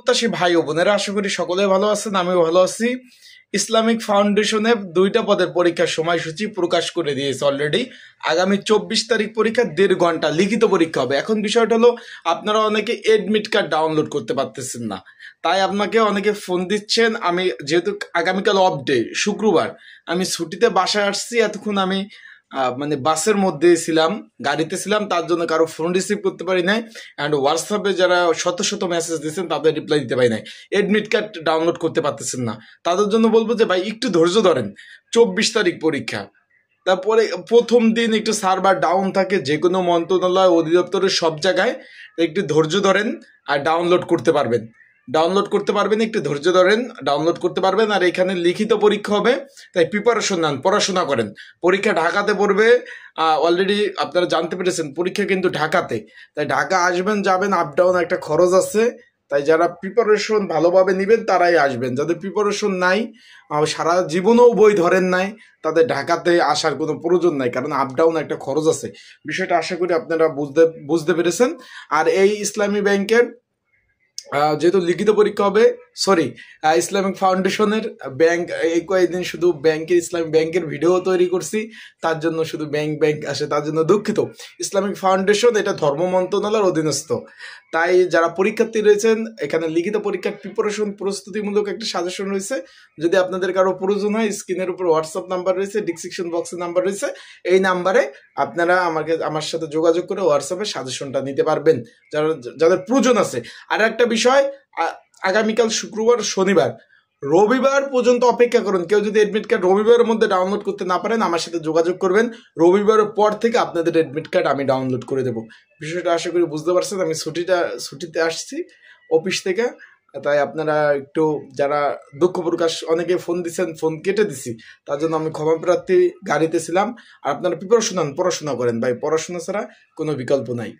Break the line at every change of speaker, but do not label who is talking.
প্রত্যাশী ভাই ও বোনেরা, আশা করি সকলে ভালো আছেন, আমিও ভালো আছি। ইসলামিক ফাউন্ডেশনে 2টা পদের পরীক্ষার সময়সূচি প্রকাশ করে দিয়েছে অলরেডি। আগামী 24 তারিখ পরীক্ষা, 1.5 ঘন্টা লিখিত পরীক্ষা হবে। এখন বিষয়টা হলো, আপনারা অনেকে এডমিট কার্ড ডাউনলোড করতে পারতেছেন না, তাই আপনাকে অনেকে ফোন দিচ্ছেন। আমি যেহেতু আগামীকাল অফ ডে, শুক্রবার, আমি ছুটিতে বাসায় আসছি। এতক্ষণ আমি মানে বাসের মধ্যে ছিলাম, গাড়িতে ছিলাম, তার জন্য কারো ফোন রিসিভ করতে পারি নাই। অ্যান্ড হোয়াটসঅ্যাপে যারা শত শত মেসেজ দিচ্ছেন তাদের রিপ্লাই দিতে পারি নাই। এডমিট কার্ড ডাউনলোড করতে পারতেছেন না, তাদের জন্য বলবো যে ভাই একটু ধৈর্য ধরেন। 24 তারিখ পরীক্ষা, তারপরে প্রথম দিন একটু সার্ভার ডাউন থাকে যে কোনো মন্ত্রণালয় অধিদপ্তরের সব জায়গায়। একটু ধৈর্য ধরেন আর ডাউনলোড করতে পারবেন। একটু ধৈর্য ধরেন, ডাউনলোড করতে পারবেন। আর এখানে লিখিত পরীক্ষা হবে, তাই প্রিপারেশন নেন, পড়াশোনা করেন। পরীক্ষা ঢাকাতে পড়বে, অলরেডি আপনারা জানতে পেরেছেন পরীক্ষা কিন্তু ঢাকাতে। তাই ঢাকা আসবেন, যাবেন, আপ ডাউন একটা খরচ আছে। তাই যারা প্রিপারেশন ভালোভাবে নেবেন তারাই আসবেন। যাদের প্রিপারেশন নাই, সারা জীবনেও বই ধরেন নাই, তাদের ঢাকাতে আসার কোনো প্রয়োজন নাই, কারণ আপ ডাউন একটা খরচ আছে। বিষয়টা আশা করি আপনারা বুঝতে পেরেছেন। আর এই ইসলামী ব্যাংকের যেহেতু লিখিত পরীক্ষা হবে, সরি, ইসলামিক ফাউন্ডেশনের ব্যাংক, এই কয়েকদিন শুধু ইসলামিক ব্যাংকের ভিডিও তৈরি করছি, তার জন্য শুধু ব্যাংক আসে, তার জন্য দুঃখিত। ইসলামিক ফাউন্ডেশন এটা ধর্ম মন্ত্রণালয়ের অধীনস্থ। তাই যারা পরীক্ষার্থী রয়েছেন, এখানে লিখিত পরীক্ষার প্রিপারেশন প্রস্তুতিমূলক একটা সাজেশন রয়েছে। যদি আপনাদের কারো প্রয়োজন হয়, স্ক্রিনের উপর হোয়াটসঅ্যাপ নাম্বার রয়েছে, ডিসক্রিপশন বক্সের নাম্বার রয়েছে, এই নাম্বারে আপনারা আমার সাথে যোগাযোগ করে হোয়াটসঅ্যাপে সাজেশনটা নিতে পারবেন যাদের প্রয়োজন আছে। আর একটা বিষয়, আগামীকাল শুক্রবার, শনিবার, রবিবার পর্যন্ত অপেক্ষা করুন। কেউ যদি এডমিট কার্ড রবিবারের মধ্যে ডাউনলোড করতে না পারেন, আমার সাথে যোগাযোগ করবেন। রবিবারের পর থেকে আপনাদের এডমিট কার্ড আমি ডাউনলোড করে দেবো। বিষয়টা আশা করি বুঝতে পারছেন। আমি ছুটিতে আসছি অফিস থেকে, তাই আপনারা একটু যারা দুঃখ প্রকাশ, অনেকে ফোন দিচ্ছেন, ফোন কেটে দিছি, তার জন্য আমি ক্ষমা প্রার্থী। গাড়িতে ছিলাম। আর আপনারা প্রিপারেশন নেন, পড়াশোনা করেন ভাই, পড়াশোনা ছাড়া কোনো বিকল্প নাই।